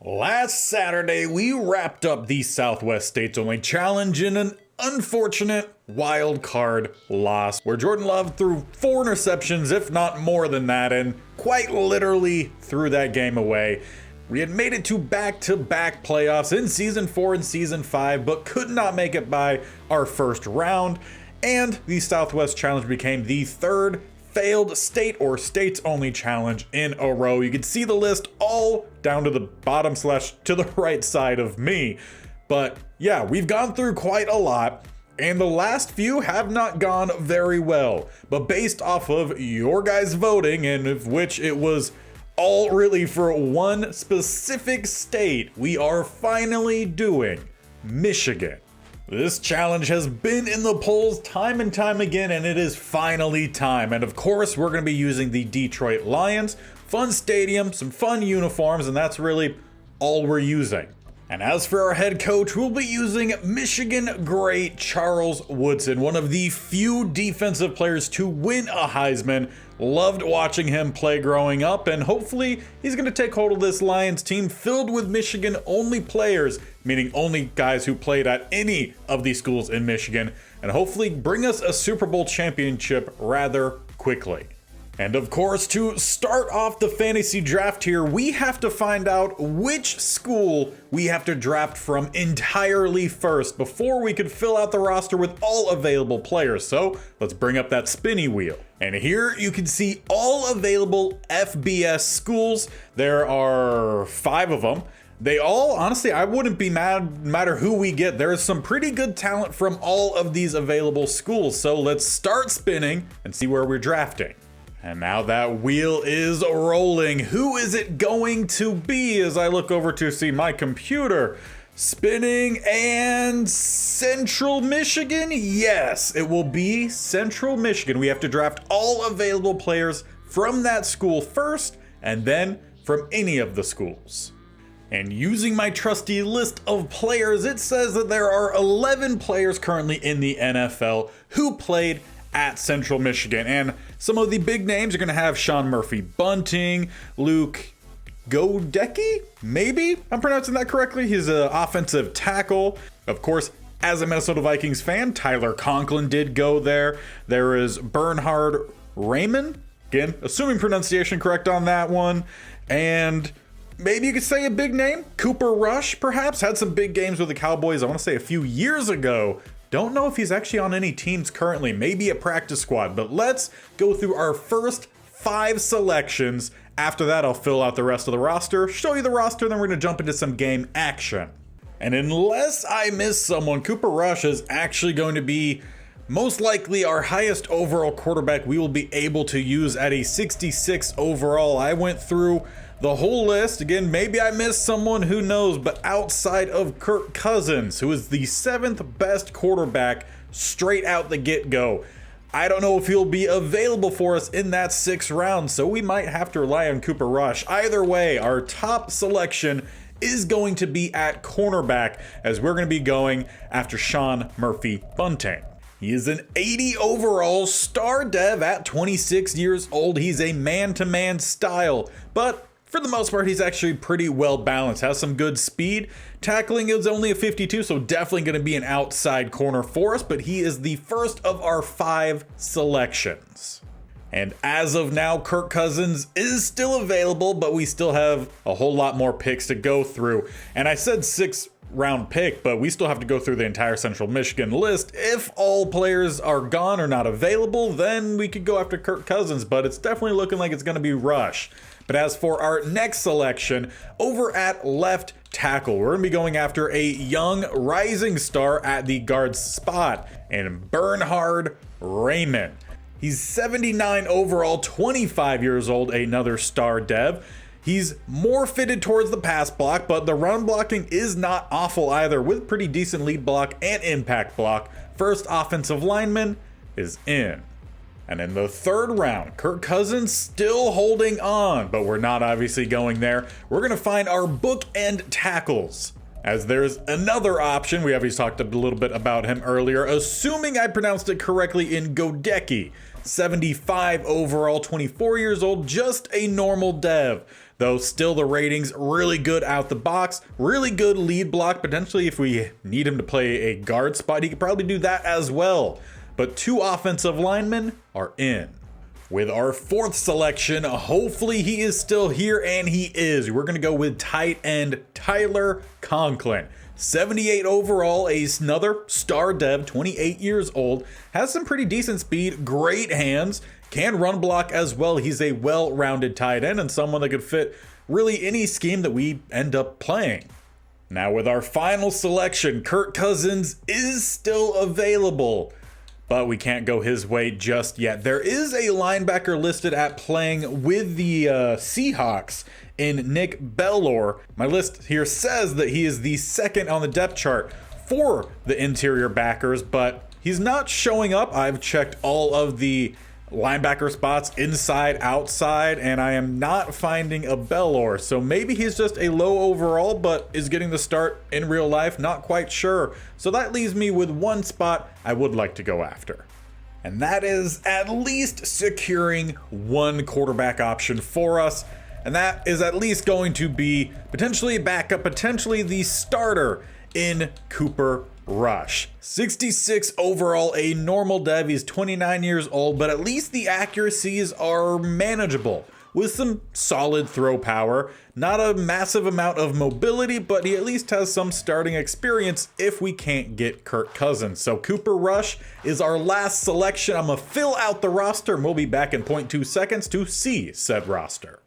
Last Saturday, we wrapped up the Southwest States Only Challenge in an unfortunate wild card loss where Jordan Love threw 4 interceptions, if not more than that, and quite literally threw that game away. We had made it to back-to-back playoffs in Season 4 and Season 5, but could not make it by our first round, and the Southwest Challenge became the third failed state or states only challenge in a row. You can see the list all down to the bottom / to the right side of me. But yeah, we've gone through quite a lot, and the last few have not gone very well. But based off of your guys' voting, and of which it was all really for one specific state, we are finally doing Michigan. This challenge has been in the polls time and time again, and it is finally time. And of course, we're going to be using the Detroit Lions. Fun stadium, some fun uniforms, and that's really all we're using. And as for our head coach, we'll be using Michigan great Charles Woodson, one of the few defensive players to win a Heisman. Loved watching him play growing up, and hopefully he's going to take hold of this Lions team filled with Michigan only players, meaning only guys who played at any of these schools in Michigan, and hopefully bring us a Super Bowl championship rather quickly. And of course, to start off the fantasy draft here, we have to find out which school we have to draft from entirely first before we could fill out the roster with all available players. So let's bring up that spinny wheel. And here you can see all available FBS schools. There are 5 of them. They all, honestly, I wouldn't be mad no matter who we get. There is some pretty good talent from all of these available schools. So let's start spinning and see where we're drafting. And now that wheel is rolling. Who is it going to be as I look over to see my computer? Spinning, and Central Michigan? Yes, it will be Central Michigan. We have to draft all available players from that school first, and then from any of the schools. And using my trusty list of players, it says that there are 11 players currently in the NFL who played at Central Michigan. And some of the big names are going to have Sean Murphy-Bunting, Luke Godecki, maybe I'm pronouncing that correctly. He's an offensive tackle. Of course, as a Minnesota Vikings fan, Tyler Conklin did go there. There is Bernhard Raimann, again, assuming pronunciation correct on that one. And maybe you could say a big name, Cooper Rush, perhaps, had some big games with the Cowboys, I want to say a few years ago. Don't know if he's actually on any teams currently, maybe a practice squad, but let's go through our first 5 selections. After that, I'll fill out the rest of the roster, show you the roster, then we're going to jump into some game action. And unless I miss someone, Cooper Rush is actually going to be most likely our highest overall quarterback we will be able to use at a 66 overall. I went through the whole list. Again, maybe I missed someone, who knows, but outside of Kirk Cousins, who is the 7th best quarterback straight out the get-go, I don't know if he'll be available for us in that 6th round, so we might have to rely on Cooper Rush. Either way, our top selection is going to be at cornerback, as we're going to be going after Sean Murphy-Bunting. He is an 80 overall star dev at 26 years old. He's a man-to-man style, but for the most part, he's actually pretty well balanced, has some good speed. Tackling is only a 52, so definitely going to be an outside corner for us, but he is the first of our 5 selections. And as of now, Kirk Cousins is still available, but we still have a whole lot more picks to go through. And I said 6th round pick, but we still have to go through the entire Central Michigan list. If all players are gone or not available, then we could go after Kirk Cousins, but it's definitely looking like it's going to be Rush. But as for our next selection, over at left tackle, we're going to be going after a young rising star at the guard spot, and Bernhard Raimann. He's 79 overall, 25 years old, another star dev. He's more fitted towards the pass block, but the run blocking is not awful either, with pretty decent lead block and impact block. First offensive lineman is in. And in the 3rd round, Kirk Cousins still holding on, but we're not obviously going there. We're going to find our bookend tackles, as there's another option. We obviously talked a little bit about him earlier, assuming I pronounced it correctly, in Godecki. 75 overall, 24 years old, just a normal dev. though still the ratings really good out the box, really good lead block. Potentially if we need him to play a guard spot, he could probably do that as well. But 2 offensive linemen are in. With our 4th selection, hopefully he is still here, and he is. We're going to go with tight end Tyler Conklin. 78 overall, another star dev, 28 years old, has some pretty decent speed, great hands, can run block as well. He's a well-rounded tight end and someone that could fit really any scheme that we end up playing. Now with our final selection, Kirk Cousins is still available, but we can't go his way just yet. There is a linebacker listed at playing with the Seahawks in Nick Bellor. My list here says that he is the 2nd on the depth chart for the interior backers, but he's not showing up. I've checked all of the linebacker spots inside, outside, and I am not finding a Bellor. So maybe he's just a low overall, but is getting the start in real life. Not quite sure. So that leaves me with 1 spot I would like to go after. And that is at least securing 1 quarterback option for us. And that is at least going to be potentially a backup, potentially the starter in Cooper Rush. 66 overall, a normal dev. He's 29 years old, but at least the accuracies are manageable with some solid throw power. Not a massive amount of mobility, but he at least has some starting experience if we can't get Kirk Cousins. So Cooper Rush is our last selection. I'm gonna fill out the roster and we'll be back in 0.2 seconds to see said roster.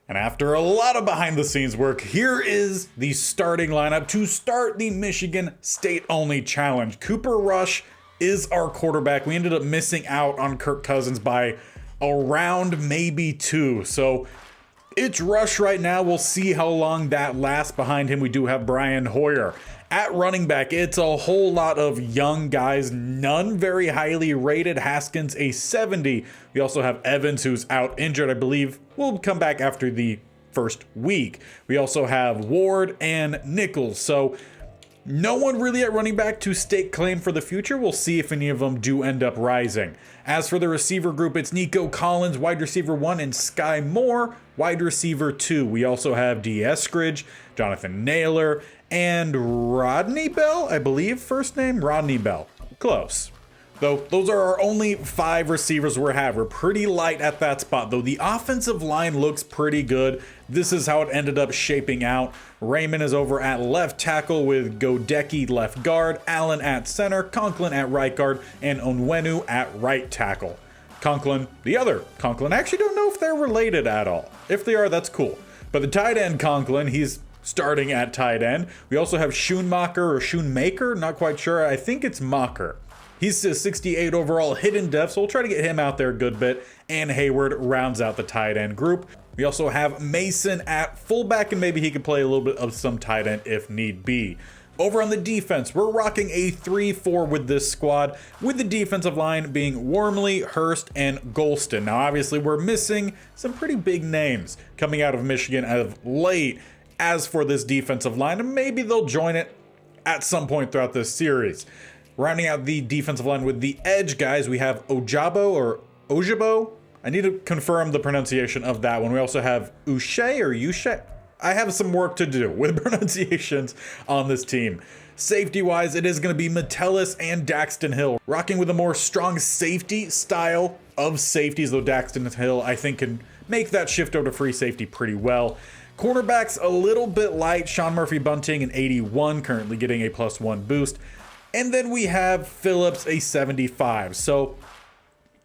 And after a lot of behind the scenes work, here is the starting lineup to start the Michigan State Only Challenge. Cooper Rush is our quarterback. We ended up missing out on Kirk Cousins by a round, maybe 2. So it's Rush right now. We'll see how long that lasts. Behind him, we do have Brian Hoyer. At running back, it's a whole lot of young guys, none very highly rated. Haskins, a 70. We also have Evans, who's out injured, I believe. Will come back after the first week. We also have Ward and Nichols. So no one really at running back to stake claim for the future. We'll see if any of them do end up rising. As for the receiver group, it's Nico Collins, wide receiver 1, and Sky Moore, wide receiver 2. We also have D. Eskridge, Jonathan Naylor, and Rodney Bell, I believe first name, Rodney Bell. Close. Though those are our only 5 receivers we have. We're pretty light at that spot, though the offensive line looks pretty good. This is how it ended up shaping out. Raymond is over at left tackle with Godecki left guard, Allen at center, Conklin at right guard, and Onwenu at right tackle. Conklin, the other Conklin, I actually don't know if they're related at all. If they are, that's cool. But the tight end Conklin, he's starting at tight end. We also have Schoonmaker or Schoonmaker, not quite sure. I think it's Macher. He's a 68 overall hidden depth, so we'll try to get him out there a good bit. And Hayward rounds out the tight end group. We also have Mason at fullback, and maybe he could play a little bit of some tight end if need be. Over on the defense, we're rocking a 3-4 with this squad, with the defensive line being Wormley, Hurst, and Golston. Now, obviously, we're missing some pretty big names coming out of Michigan as of late. As for this defensive line, maybe they'll join it at some point throughout this series. Rounding out the defensive line with the edge guys, we have Ojabo or Ojabo. I need to confirm the pronunciation of that one. We also have Uche or Uche. I have some work to do with pronunciations on this team. Safety-wise, it is going to be Metellus and Daxton Hill, rocking with a more strong safety style of safeties, though Daxton Hill, I think, can make that shift over to free safety pretty well. Cornerbacks, a little bit light. Sean Murphy-Bunting, an 81, currently getting a +1 boost. And then we have Phillips, a 75. So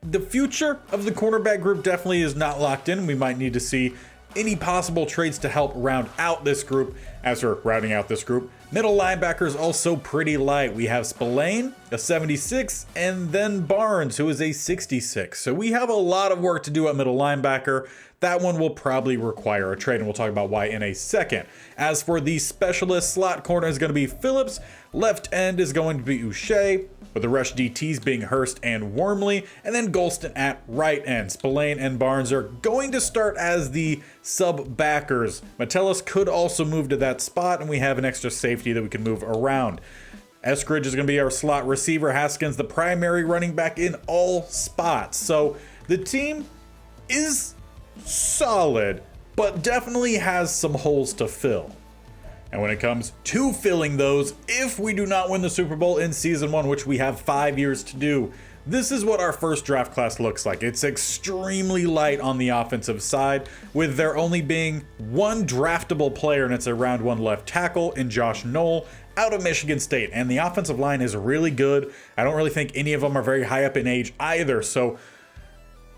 the future of the cornerback group definitely is not locked in. We might need to see any possible trades to help round out this group. As we're rounding out this group, middle linebackers also pretty light. We have Spillane, a 76, and then Barnes, who is a 66. So we have a lot of work to do at middle linebacker. That one will probably require a trade, and we'll talk about why in a second. As for the specialist, slot corner is going to be Phillips, left end is going to be Uche, with the rush DTs being Hurst and Wormley, and then Golston at right end. Spillane and Barnes are going to start as the sub backers. Metellus could also move to that spot, and we have an extra safety that we can move around. Eskridge is going to be our slot receiver. Haskins, the primary running back in all spots. So the team is solid, but definitely has some holes to fill. And when it comes to filling those, if we do not win the Super Bowl in Season 1, which we have 5 years to do, this is what our first draft class looks like. It's extremely light on the offensive side, with there only being one draftable player, and it's a round 1 left tackle in Josh Knoll out of Michigan State. And the offensive line is really good. I don't really think any of them are very high up in age either. So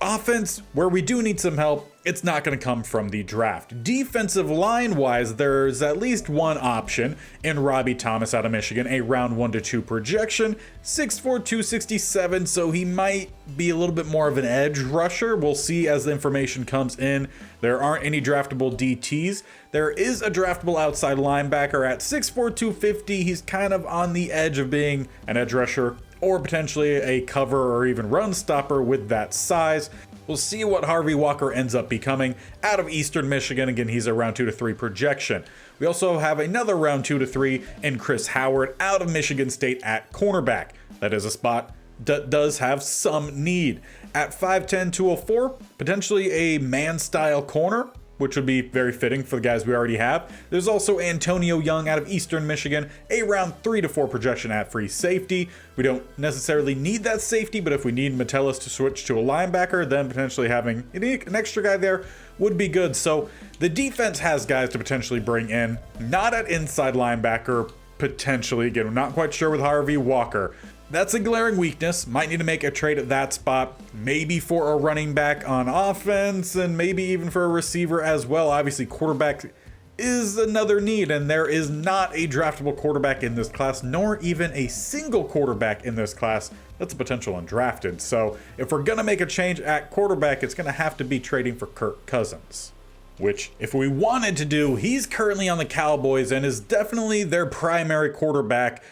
offense, where we do need some help, it's not going to come from the draft. Defensive line wise, there's at least one option in Robbie Thomas out of Michigan, a round 1 to 2 projection, 6'4", 267, so he might be a little bit more of an edge rusher. We'll see as the information comes in. There aren't any draftable DTs. There is a draftable outside linebacker at 6'4", 250. He's kind of on the edge of being an edge rusher or potentially a cover or even run stopper with that size. We'll see what Harvey Walker ends up becoming out of Eastern Michigan. Again, he's a round 2 to 3 projection. We also have another round 2 to 3 in Chris Howard out of Michigan State at cornerback. That is a spot that does have some need. At 5'10", 204, potentially a man-style corner, which would be very fitting for the guys we already have. There's also Antonio Young out of Eastern Michigan, a round 3 to 4 projection at free safety. We don't necessarily need that safety, but if we need Metellus to switch to a linebacker, then potentially having an extra guy there would be good. So the defense has guys to potentially bring in, not at inside linebacker, potentially. Again, we're not quite sure with Harvey Walker. That's a glaring weakness. Might need to make a trade at that spot, maybe for a running back on offense, and maybe even for a receiver as well. Obviously, quarterback is another need, and there is not a draftable quarterback in this class, nor even a single quarterback in this class that's a potential undrafted. So if we're gonna make a change at quarterback, it's gonna have to be trading for Kirk Cousins, which if we wanted to do, he's currently on the Cowboys and is definitely their primary quarterback,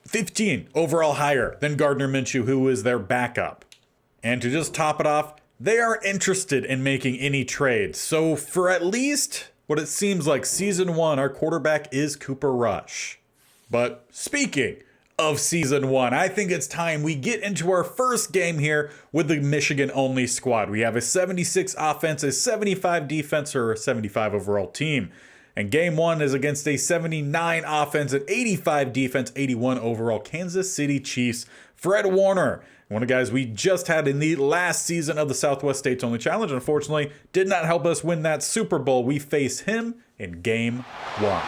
15 overall higher than Gardner Minshew, who is their backup. And to just top it off, they are interested in making any trades. So for at least what it seems like Season 1, our quarterback is Cooper Rush. But speaking of Season 1, I think it's time we get into our first game here with the Michigan-only squad. We have a 76 offense, a 75 defense, or a 75 overall team. And game 1 is against a 79 offense, an 85 defense, 81 overall Kansas City Chiefs. Fred Warner, one of the guys we just had in the last season of the Southwest States Only Challenge, unfortunately did not help us win that Super Bowl. We face him in game 1.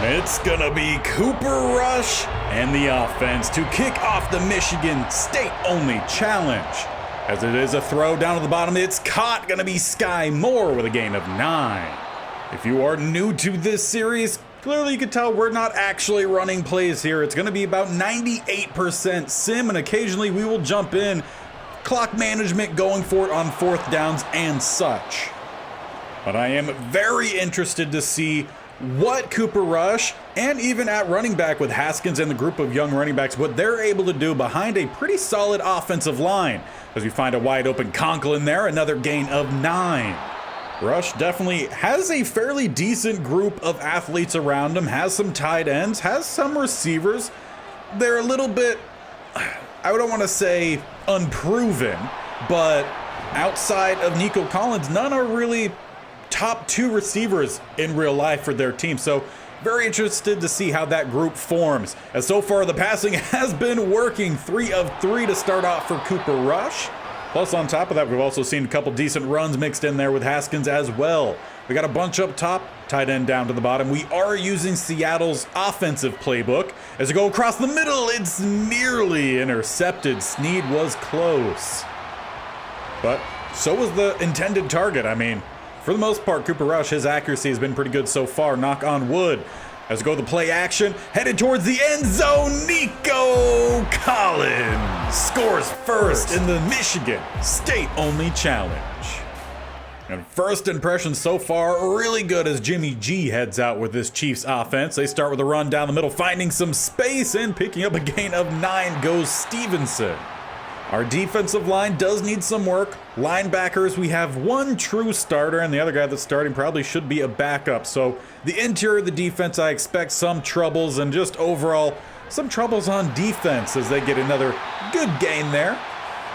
It's gonna be Cooper Rush and the offense to kick off the Michigan State-only challenge. As it is a throw down to the bottom, it's caught. Gonna be Sky Moore with a gain of 9. If you are new to this series, clearly you can tell we're not actually running plays here. It's gonna be about 98% sim, and occasionally we will jump in. Clock management going for it on 4th downs and such. But I am very interested to see what Cooper Rush, and even at running back with Haskins and the group of young running backs, what they're able to do behind a pretty solid offensive line. As we find a wide open Conklin there, another gain of 9. Rush definitely has a fairly decent group of athletes around him, has some tight ends, has some receivers. They're a little bit, I don't want to say unproven, but outside of Nico Collins, none are really top 2 receivers in real life for their team. So very interested to see how that group forms. As so far the passing has been working, 3 of 3 to start off for Cooper Rush. Plus on top of that, we've also seen a couple decent runs mixed in there with Haskins as well. We got a bunch up top, tight end down to the bottom. We are using Seattle's offensive playbook. As we go across the middle, it's nearly intercepted. Snead was close, but so was the intended target. I mean, for the most part, Cooper Rush, his accuracy has been pretty good so far, knock on wood. As we go to play action, headed towards the end zone, Nico Collins scores first in the Michigan State-only challenge. And first impressions so far, really good as Jimmy G heads out with this Chiefs offense. They start with a run down the middle, finding some space, and picking up a gain of 9 goes Stevenson. Our defensive line does need some work. Linebackers, we have one true starter, and the other guy that's starting probably should be a backup. So the interior of the defense, I expect some troubles, and just overall, some troubles on defense as they get another good gain there.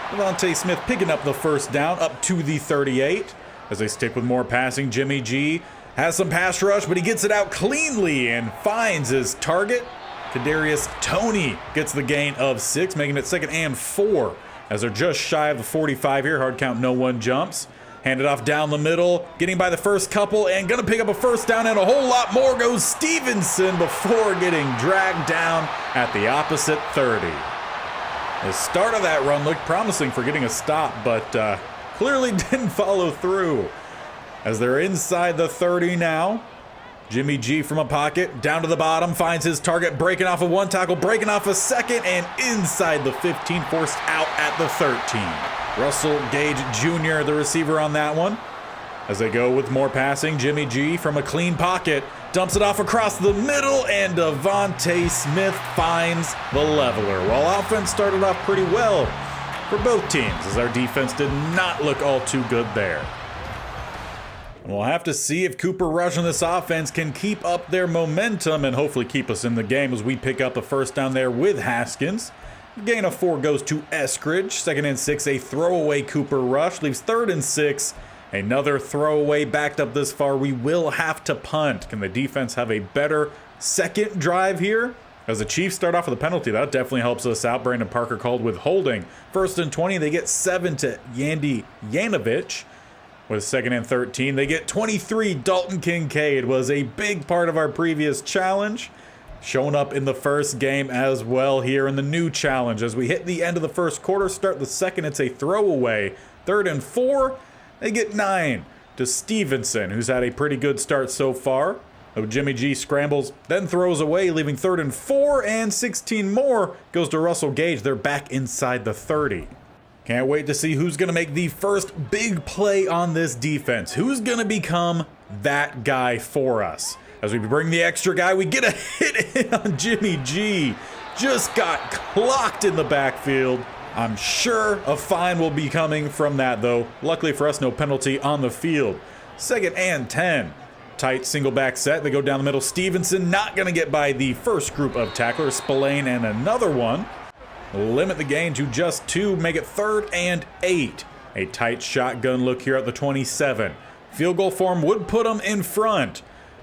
Devontae Smith picking up the first down, up to the 38. As they stick with more passing, Jimmy G has some pass rush, but he gets it out cleanly and finds his target. Kadarius Toney gets the gain of 6, making it 2nd and 4. As they're just shy of the 45 here, hard count, no one jumps. Handed off down the middle, getting by the first couple, and gonna pick up a first down, and a whole lot more goes Stevenson before getting dragged down at the opposite 30. The start of that run looked promising for getting a stop, but clearly didn't follow through. As they're inside the 30 now, Jimmy G from a pocket, down to the bottom, finds his target, breaking off of one tackle, breaking off a second, and inside the 15, forced out at the 13. Russell Gage Jr., the receiver on that one. As they go with more passing, Jimmy G from a clean pocket, dumps it off across the middle, and Devontae Smith finds the leveler. While offense started off pretty well for both teams, as our defense did not look all too good there. We'll have to see if Cooper Rush and this offense can keep up their momentum and hopefully keep us in the game as we pick up a first down there with Haskins. Gain of 4 goes to Eskridge. 2nd and 6, a throwaway Cooper Rush. Leaves 3rd and 6. Another throwaway backed up this far. We will have to punt. Can the defense have a better second drive here? As the Chiefs start off with a penalty, that definitely helps us out. Brandon Parker called with holding. 1st and 20, they get 7 to Yandy Yanovich. With 2nd and 13, they get 23. Dalton Kincaid was a big part of our previous challenge. Showing up in the first game as well here in the new challenge. As we hit the end of the first quarter, start the second, it's a throwaway. 3rd and 4, they get 9 to Stevenson, who's had a pretty good start so far. Jimmy G scrambles, then throws away, leaving 3rd and 4, and 16 more goes to Russell Gage. They're back inside the 30. Can't wait to see who's going to make the first big play on this defense. Who's going to become that guy for us? As we bring the extra guy, we get a hit in on Jimmy G. Just got clocked in the backfield. I'm sure a fine will be coming from that, though. Luckily for us, no penalty on the field. 2nd and 10. Tight single back set. They go down the middle. Stevenson not going to get by the first group of tacklers. Spillane and another one. Limit the gain to just 2, make it 3rd and 8. A tight shotgun look here at the 27. Field goal form would put them in front.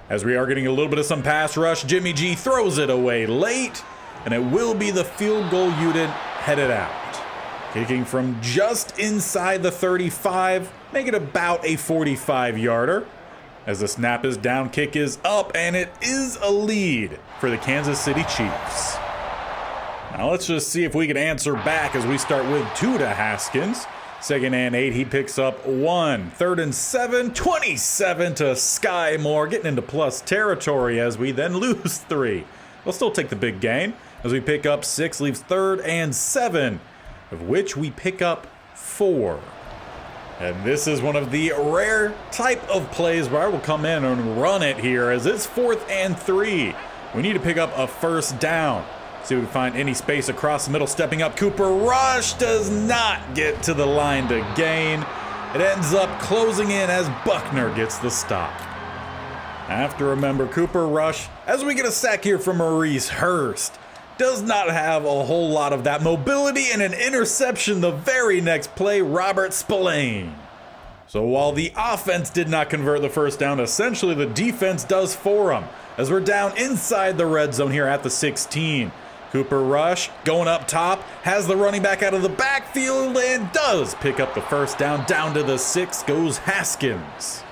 As we are getting a little bit of some pass rush, Jimmy G throws it away late, and it will be the field goal unit headed out. Kicking from just inside the 35, make it about a 45-yarder. As the snap is down, kick is up, and it is a lead for the Kansas City Chiefs. Now let's just see if we can answer back as we start with 2 to Haskins. 2nd and 8, he picks up 1. 3rd and 7, 27 to Sky Moore, getting into plus territory as we then lose 3. We'll still take the big gain as we pick up 6, leaves 3rd and 7, of which we pick up 4. And this is one of the rare type of plays where I will come in and run it here as it's 4th and 3. We need to pick up a first down. See if we find any space across the middle. Stepping up, Cooper Rush does not get to the line to gain. It ends up closing in as Buckner gets the stop. I have to remember Cooper Rush, as we get a sack here from Maurice Hurst, does not have a whole lot of that mobility, and an interception the very next play, Robert Spillane. So while the offense did not convert the first down, essentially the defense does for them, as we're down inside the red zone here at the 16. Cooper Rush going up top, has the running back out of the backfield, and does pick up the first down. Down to the 6 goes Haskins.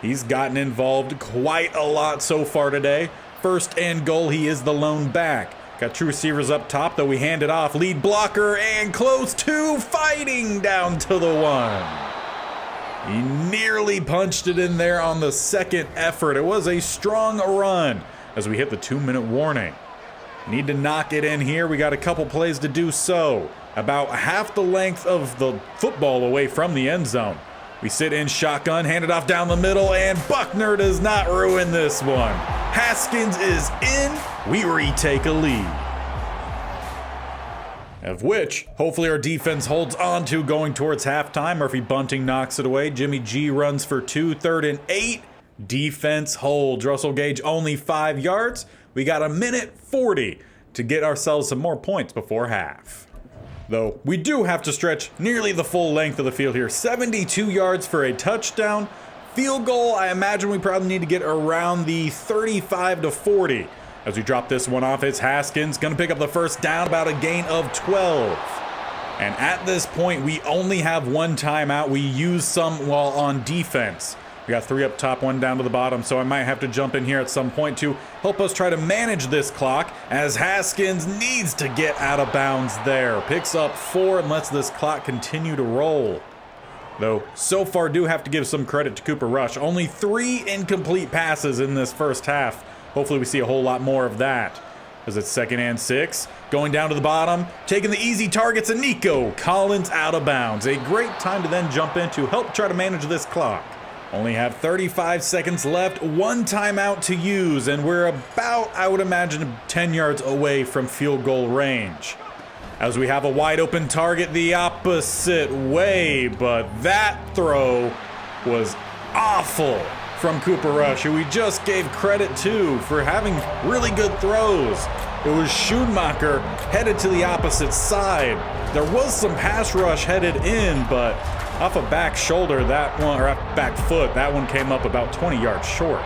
He's gotten involved quite a lot so far today. 1st and goal, he is the lone back. Got 2 receivers up top, though we hand it off. Lead blocker and close to, fighting down to the 1. He nearly punched it in there on the second effort. It was a strong run as we hit the 2-minute warning. Need to knock it in here. We got a couple plays to do so. About half the length of the football away from the end zone. We sit in shotgun, hand it off down the middle, and Buckner does not ruin this one. Haskins is in. We retake a lead. of which hopefully our defense holds on to going towards halftime. Murphy Bunting knocks it away. Jimmy G runs for 2, 3rd and 8. Defense holds. Russell Gage only 5 yards. We got a minute 40 to get ourselves some more points before half. Though we do have to stretch nearly the full length of the field here. 72 yards for a touchdown. Field goal, I imagine we probably need to get around the 35 to 40. As we drop this one off, it's Haskins gonna pick up the first down, about a gain of 12. And at this point, we only have 1 timeout. We use some while on defense. We got 3 up top, 1 down to the bottom, so I might have to jump in here at some point to help us try to manage this clock, as Haskins needs to get out of bounds there. Picks up 4 and lets this clock continue to roll. Though, so far do have to give some credit to Cooper Rush. Only 3 incomplete passes in this first half. Hopefully we see a whole lot more of that. As it's 2nd and 6, going down to the bottom, taking the easy targets, and Nico Collins out of bounds. A great time to then jump in to help try to manage this clock. Only have 35 seconds left, 1 timeout to use, and we're about, I would imagine, 10 yards away from field goal range. As we have a wide open target the opposite way, but that throw was awful from Cooper Rush, who we just gave credit to for having really good throws. It was Schoonmaker headed to the opposite side. There was some pass rush headed in, but off a back shoulder, that one, or off back foot, that one came up about 20 yards short.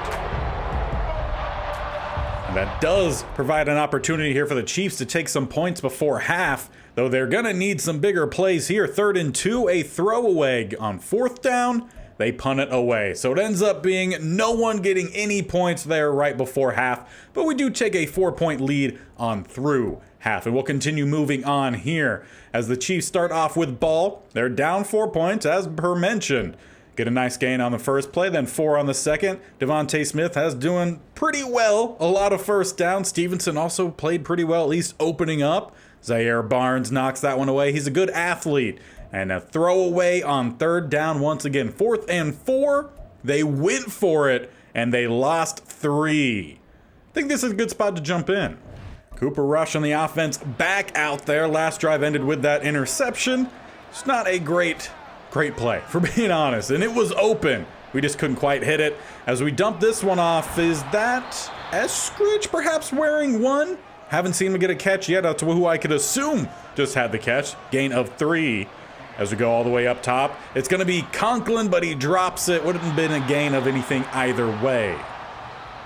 And that does provide an opportunity here for the Chiefs to take some points before half, though they're gonna need some bigger plays here. 3rd and 2, a throwaway on 4th down. They punt it away. So it ends up being no one getting any points there right before half, but we do take a 4-point lead on through half. And we'll continue moving on here as the Chiefs start off with ball. They're down 4 points, as per mentioned. Get a nice gain on the first play, then 4 on the second. Devontae Smith has doing pretty well. A lot of first down. Stevenson also played pretty well, at least opening up. Zaire Barnes knocks that one away. He's a good athlete. And a throwaway on 3rd down once again. 4th and 4. They went for it, and they lost 3. I think this is a good spot to jump in. Cooper Rush on the offense back out there. Last drive ended with that interception. It's not a great play, for being honest. And it was open. We just couldn't quite hit it. As we dump this one off, is that Eskridge perhaps wearing 1? Haven't seen him get a catch yet. That's who I could assume just had the catch. Gain of 3. As we go all the way up top, it's going to be Conklin, but he drops it. Wouldn't have been a gain of anything either way.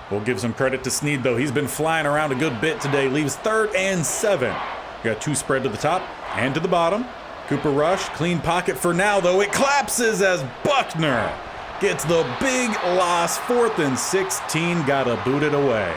We'll give some credit to Snead, though. He's been flying around a good bit today. Leaves 3rd and 7. We got 2 spread to the top and to the bottom. Cooper Rush, clean pocket for now, though. It collapses as Buckner gets the big loss. 4th and 16. Gotta boot it away.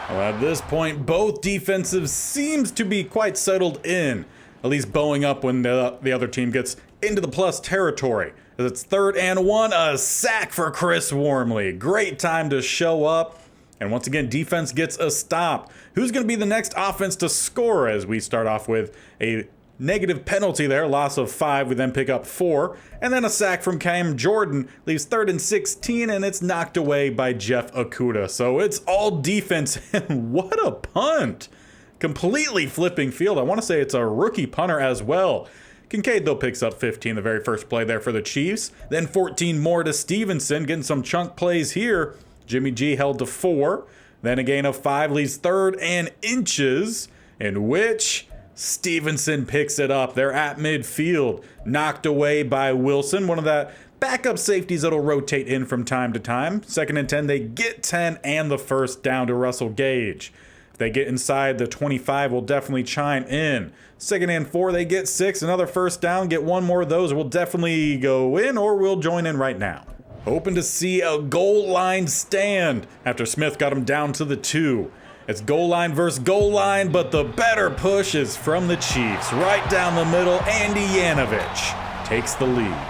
Well, at this point, both defensives seems to be quite settled in. At least bowing up when the other team gets into the plus territory. As it's 3rd and 1, a sack for Chris Wormley. Great time to show up. And once again, defense gets a stop. Who's going to be the next offense to score as we start off with a negative penalty there, loss of 5. We then pick up 4. And then a sack from Cam Jordan leaves 3rd and 16, and it's knocked away by Jeff Okuda. So it's all defense, and what a punt. Completely flipping field. I want to say it's a rookie punter as well. Kincaid, though, picks up 15, the very first play there for the Chiefs. Then 14 more to Stevenson, getting some chunk plays here. Jimmy G held to 4. Then a gain of 5 leaves 3rd and inches, in which Stevenson picks it up. They're at midfield, knocked away by Wilson, one of that backup safeties that'll rotate in from time to time. 2nd and 10, they get 10 and the first down to Russell Gage. They get inside the 25, will definitely chime in. 2nd and 4, they get 6, another first down, get 1 more of those, will definitely go in, or we'll join in right now. Hoping to see a goal line stand after Smith got him down to the 2. It's goal line versus goal line, but the better push is from the Chiefs. Right down the middle, Andy Yanovich takes the lead.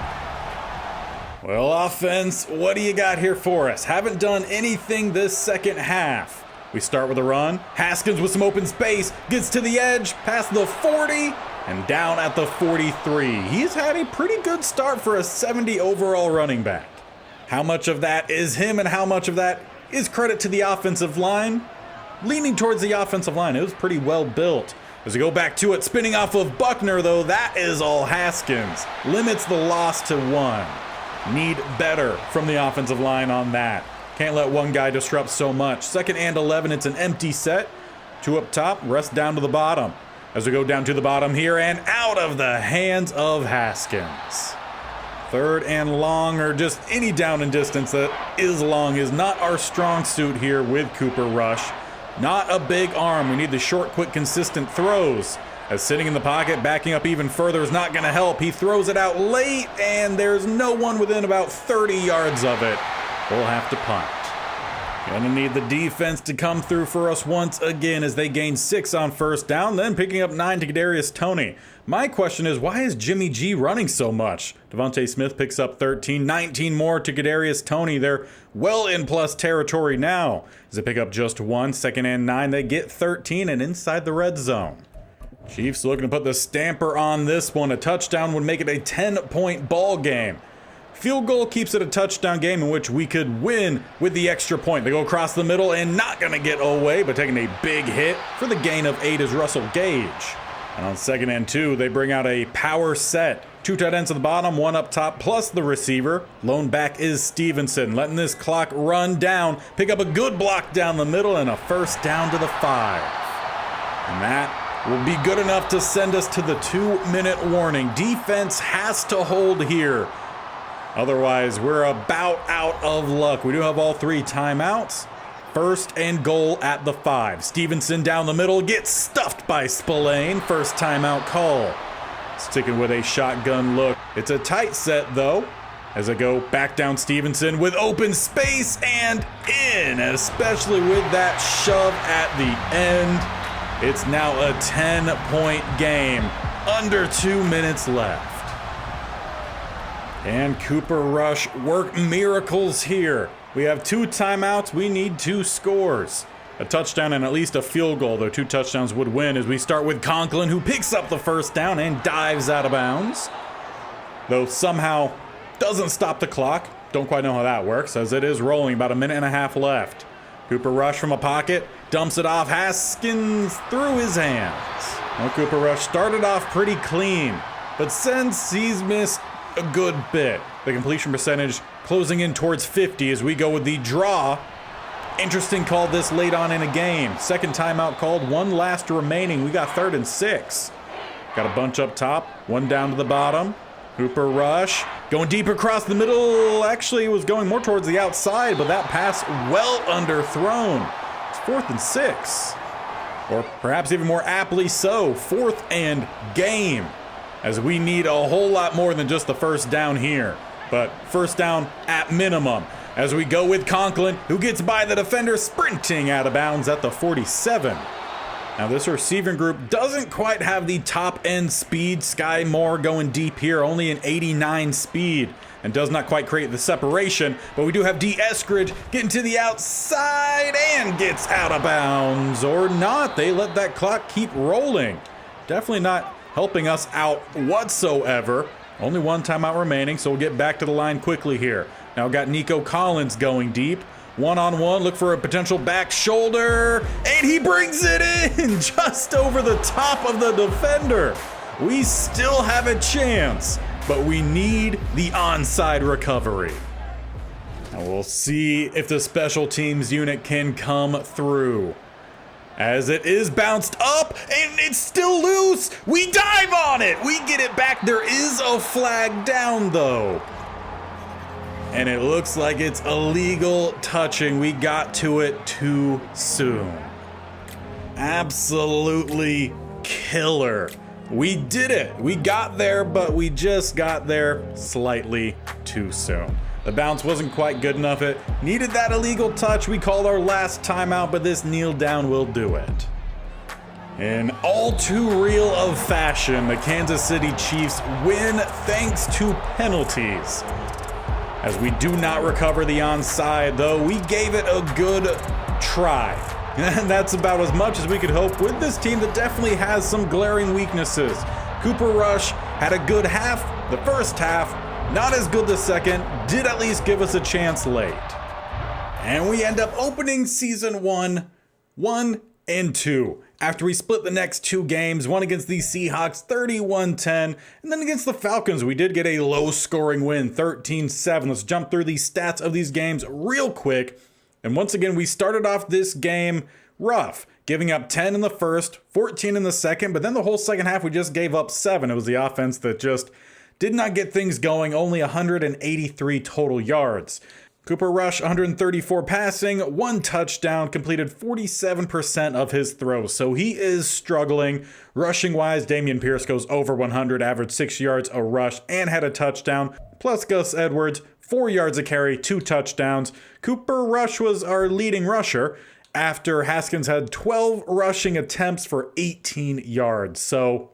Well, offense, what do you got here for us? Haven't done anything this second half. We start with a run. Haskins with some open space, gets to the edge, past the 40, and down at the 43. He's had a pretty good start for a 70 overall running back. How much of that is him and how much of that is credit to the offensive line? Leaning towards the offensive line. It was pretty well built. As we go back to it, spinning off of Buckner, though, that is all Haskins. Limits the loss to 1. Need better from the offensive line on that. Can't let one guy disrupt so much. 2nd and 11, it's an empty set. 2 up top, rest down to the bottom. As we go down to the bottom here and out of the hands of Haskins. 3rd and long, or just any down and distance that is long, is not our strong suit here with Cooper Rush. Not a big arm. We need the short, quick, consistent throws. As sitting in the pocket, backing up even further is not going to help. He throws it out late, and there's no one within about 30 yards of it. We'll have to punt. Gonna need the defense to come through for us once again as they gain 6 on 1st down, then picking up 9 to Kadarius Toney. My question is, why is Jimmy G running so much? Devontae Smith picks up 13, 19 more to Kadarius Toney. They're well in plus territory now. As they pick up just 1, 2nd and 9, they get 13 and inside the red zone. Chiefs looking to put the stamper on this one. A touchdown would make it a 10-point ball game. Field goal keeps it a touchdown game in which we could win with the extra point. They go across the middle and not going to get away, but taking a big hit for the gain of 8 is Russell Gage. And on 2nd and 2, they bring out a power set. 2 tight ends at the bottom, 1 up top, plus the receiver. Lone back is Stevenson, letting this clock run down. Pick up a good block down the middle and a 1st down to the 5. And that will be good enough to send us to the 2-minute warning. Defense has to hold here. Otherwise, we're about out of luck. We do have all 3 timeouts. 1st and goal at the 5. Stevenson down the middle gets stuffed by Spillane. 1st timeout call. Sticking with a shotgun look. It's a tight set, though. As I go back down Stevenson with open space and in, especially with that shove at the end. It's now a 10-point game. Under 2 minutes left. And Cooper Rush work miracles here. We have 2 timeouts. We need 2 scores. A touchdown and at least a field goal, though 2 touchdowns would win, as we start with Conklin, who picks up the 1st down and dives out of bounds. Though somehow doesn't stop the clock. Don't quite know how that works, as it is rolling, about a minute and a half left. Cooper Rush from a pocket, dumps it off. Haskins through his hands. Well, Cooper Rush started off pretty clean, but since he's missed a good bit, the completion percentage closing in towards 50 as we go with the draw. Interesting call this late on in a game. 2nd timeout called, 1 last remaining. We got 3rd and 6. Got a bunch up top, 1 down to the bottom. Cooper Rush going deep across the middle. Actually, it was going more towards the outside, but that pass well underthrown. It's 4th and 6. Or perhaps even more aptly so, 4th and game. As we need a whole lot more than just the 1st down here. But 1st down at minimum. As we go with Conklin, who gets by the defender, sprinting out of bounds at the 47. Now this receiving group doesn't quite have the top end speed. Sky Moore going deep here, only an 89 speed, and does not quite create the separation. But we do have D. Eskridge getting to the outside and gets out of bounds. Or not, they let that clock keep rolling. Definitely not helping us out whatsoever. Only 1 timeout remaining, so we'll get back to the line quickly here. Now we've got Nico Collins going deep. 1-on-1, look for a potential back shoulder, and he brings it in just over the top of the defender. We still have a chance, but we need the onside recovery. And we'll see if the special teams unit can come through. As it is bounced up, and it's still loose. We dive on it. We get it back. There is a flag down, though. And it looks like it's illegal touching. We got to it too soon. Absolutely killer. We did it. We got there, but we just got there slightly too soon. The bounce wasn't quite good enough. It needed that illegal touch. We called our last timeout, but this kneel down will do it. In all too real of fashion, the Kansas City Chiefs win thanks to penalties. As we do not recover the onside, though, we gave it a good try. And that's about as much as we could hope with this team that definitely has some glaring weaknesses. Cooper Rush had a good half, the 1st half, not as good the 2nd, did at least give us a chance late. And we end up opening season 1 2. After we split the next 2 games, one against the Seahawks 31-10, and then against the Falcons, we did get a low-scoring win, 13-7. Let's jump through the stats of these games real quick. And once again, we started off this game rough, giving up 10 in the first, 14 in the second, but then the whole second half, we just gave up 7. It was the offense that just did not get things going, only 183 total yards. Cooper Rush, 134 passing, 1 touchdown, completed 47% of his throws. So he is struggling. Rushing wise, Dameon Pierce goes over 100, averaged 6 yards a rush, and had a touchdown. Plus Gus Edwards, 4 yards a carry, 2 touchdowns. Cooper Rush was our leading rusher after Haskins had 12 rushing attempts for 18 yards. So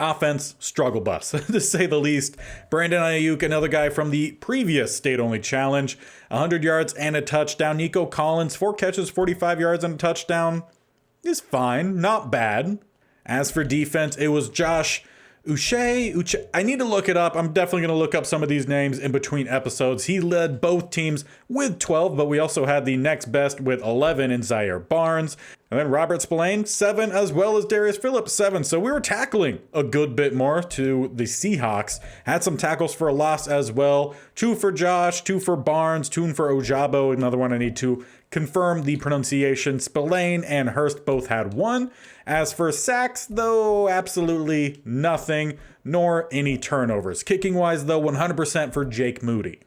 offense, struggle bus, to say the least. Brandon Ayuk, another guy from the previous state-only challenge, 100 yards and a touchdown. Nico Collins, 4 catches, 45 yards and a touchdown. Is fine, not bad. As for defense, it was Josh Uche. I need to look it up. I'm definitely going to look up some of these names in between episodes. He led both teams with 12, but we also had the next best with 11 in Zaire Barnes. And then Robert Spillane, 7, as well as Darius Phillips, 7. So we were tackling a good bit more to the Seahawks. Had some tackles for a loss as well. 2 for Josh, 2 for Barnes, 2 for Ojabo. Another one I need to confirm the pronunciation. Spillane and Hurst both had 1. As for sacks, though, absolutely nothing, nor any turnovers. Kicking-wise, though, 100% for Jake Moody.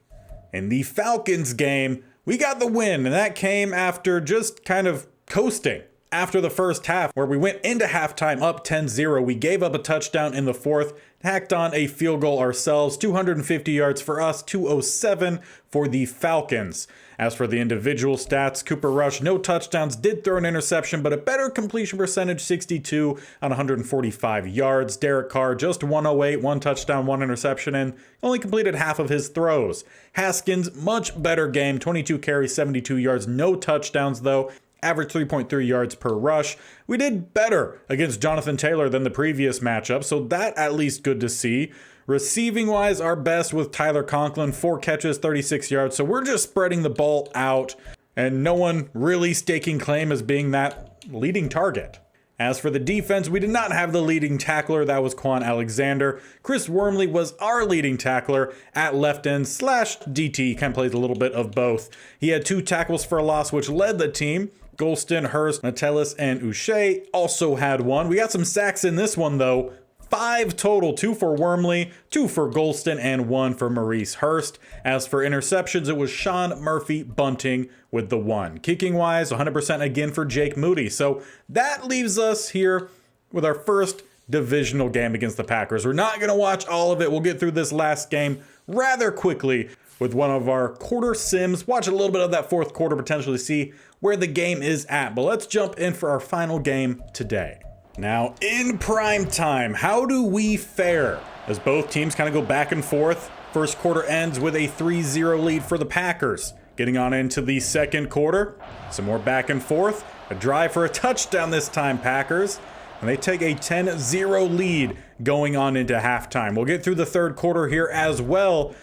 In the Falcons game, we got the win, and that came after just kind of coasting. After the first half, where we went into halftime up 10-0, we gave up a touchdown in the fourth, hacked on a field goal ourselves, 250 yards for us, 207 for the Falcons. As for the individual stats, Cooper Rush, no touchdowns, did throw an interception, but a better completion percentage, 62 on 145 yards. Derek Carr, just 108, 1 touchdown, 1 interception, and only completed half of his throws. Haskins, much better game, 22 carries, 72 yards, no touchdowns though. Average 3.3 yards per rush. We did better against Jonathan Taylor than the previous matchup, so that at least good to see. Receiving wise, our best with Tyler Conklin, 4 catches, 36 yards. So we're just spreading the ball out and no one really staking claim as being that leading target. As for the defense, we did not have the leading tackler. That was Quan Alexander. Chris Wormley was our leading tackler at left end / DT. Kind of plays a little bit of both. He had 2 tackles for a loss, which led the team. Golston, Hurst, Metellus, and Uche also had 1. We got some sacks in this one, though. 5 total, 2 for Wormley, 2 for Golston, and 1 for Maurice Hurst. As for interceptions, it was Sean Murphy Bunting with the 1. Kicking-wise, 100% again for Jake Moody. So that leaves us here with our first divisional game against the Packers. We're not going to watch all of it. We'll get through this last game rather quickly with one of our quarter sims. Watch a little bit of that fourth quarter, potentially see where the game is at. But let's jump in for our final game today. Now, in prime time, how do we fare as both teams kind of go back and forth? First quarter ends with a 3-0 lead for the Packers. Getting on into the second quarter, some more back and forth. A drive for a touchdown this time, Packers. And they take a 10-0 lead going on into halftime. We'll get through the third quarter here as well.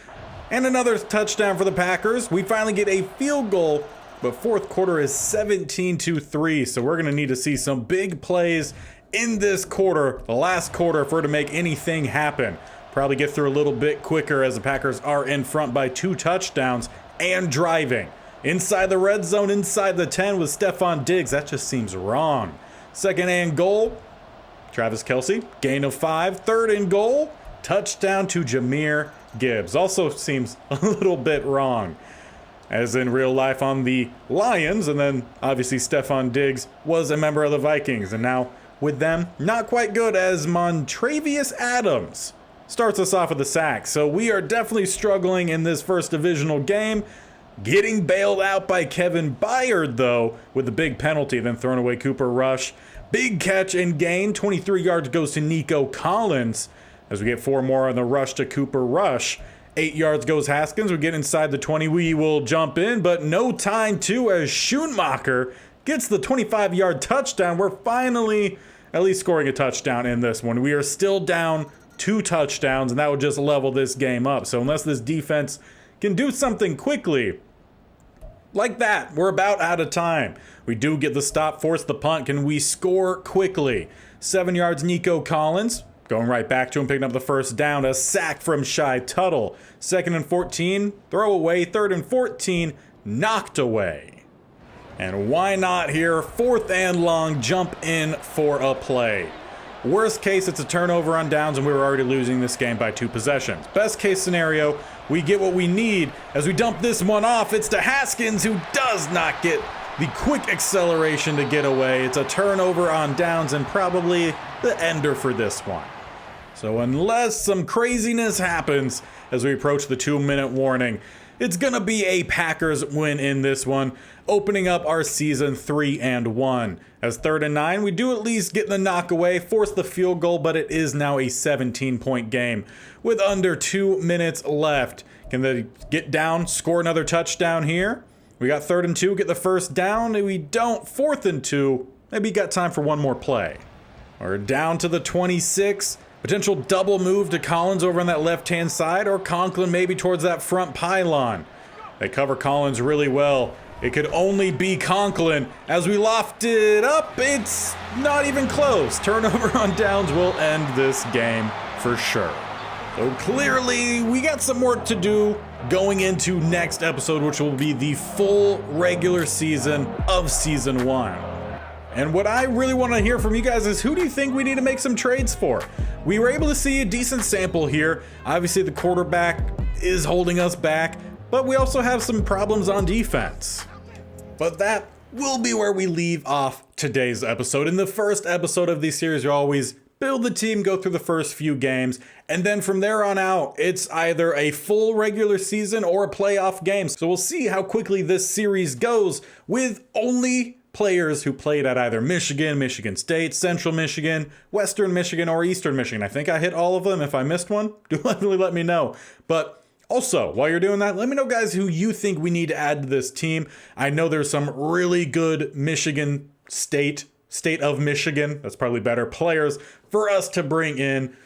And another touchdown for the Packers. We finally get a field goal, but fourth quarter is 17-3. So we're going to need to see some big plays in this quarter, the last quarter, for it to make anything happen. Probably get through a little bit quicker as the Packers are in front by 2 touchdowns and driving. Inside the red zone, inside the 10 with Stephon Diggs. That just seems wrong. Second and goal. Travis Kelce, gain of 5. Third and goal. Touchdown to Jahmyr Gibbs. Also seems a little bit wrong, as in real life on the Lions, and then obviously Stephon Diggs was a member of the Vikings, and now with them, not quite good, as Montravius Adams starts us off with a sack. So we are definitely struggling in this first divisional game. Getting bailed out by Kevin Byard, though, with the big penalty, then throwing away Cooper Rush. Big catch and gain. 23 yards goes to Nico Collins, as we get 4 more on the rush to Cooper Rush. 8 yards goes Haskins. We get inside the 20. We will jump in, but no time to, as Schoonmaker gets the 25-yard touchdown. We're finally at least scoring a touchdown in this one. We are still down 2 touchdowns, and that would just level this game up. So unless this defense can do something quickly, like that, we're about out of time. We do get the stop, force the punt. Can we score quickly? 7 yards, Nico Collins. Going right back to him, picking up the first down. A sack from Shy Tuttle. 2nd and 14, throw away. 3rd and 14, knocked away. And why not here? 4th and long, jump in for a play. Worst case, it's a turnover on downs and we were already losing this game by 2 possessions. Best case scenario, we get what we need as we dump this one off. It's to Haskins, who does not get the quick acceleration to get away. It's a turnover on downs and probably the ender for this one. So unless some craziness happens as we approach the 2-minute warning, it's gonna be a Packers win in this one, opening up our season 3-1. As 3rd and 9, we do at least get the knock away, force the field goal, but it is now a 17-point game with under 2 minutes left. Can they get down, score another touchdown here? We got 3rd and 2, get the first down, and we don't. 4th and 2, maybe got time for one more play. We're down to the 26. Potential double move to Collins over on that left-hand side, or Conklin maybe towards that front pylon. They cover Collins really well. It could only be Conklin. As we loft it up, it's not even close. Turnover on downs will end this game for sure. So clearly, we got some work to do going into next episode, which will be the full regular season of Season 1. And what I really want to hear from you guys is, who do you think we need to make some trades for? We were able to see a decent sample here. Obviously, the quarterback is holding us back, but we also have some problems on defense. But that will be where we leave off today's episode. In the first episode of this series, you always build the team, go through the first few games, and then from there on out, it's either a full regular season or a playoff game. So we'll see how quickly this series goes with only players who played at either Michigan, Michigan State, Central Michigan, Western Michigan, or Eastern Michigan. I think I hit all of them. If I missed one, do definitely let me know. But also, while you're doing that, let me know, guys, who you think we need to add to this team. I know there's some really good Michigan State of Michigan, that's probably better, players for us to bring in.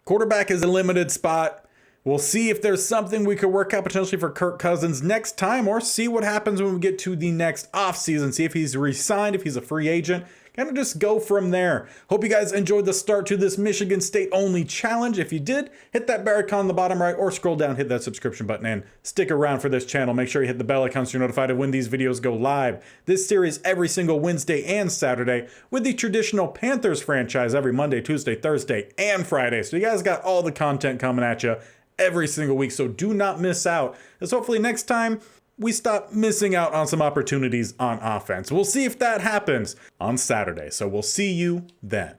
Quarterback is a limited spot. We'll see if there's something we could work out potentially for Kirk Cousins next time, or see what happens when we get to the next offseason. See if he's re-signed, if he's a free agent. Kind of just go from there. Hope you guys enjoyed the start to this Michigan State only challenge. If you did, hit that bear icon on the bottom right, or scroll down, hit that subscription button, and stick around for this channel. Make sure you hit the bell icon so you're notified of when these videos go live. This series every single Wednesday and Saturday, with the traditional Panthers franchise every Monday, Tuesday, Thursday, and Friday. So you guys got all the content coming at you every single week, so do not miss out, as hopefully next time we stop missing out on some opportunities on offense. We'll see if that happens on Saturday, so we'll see you then.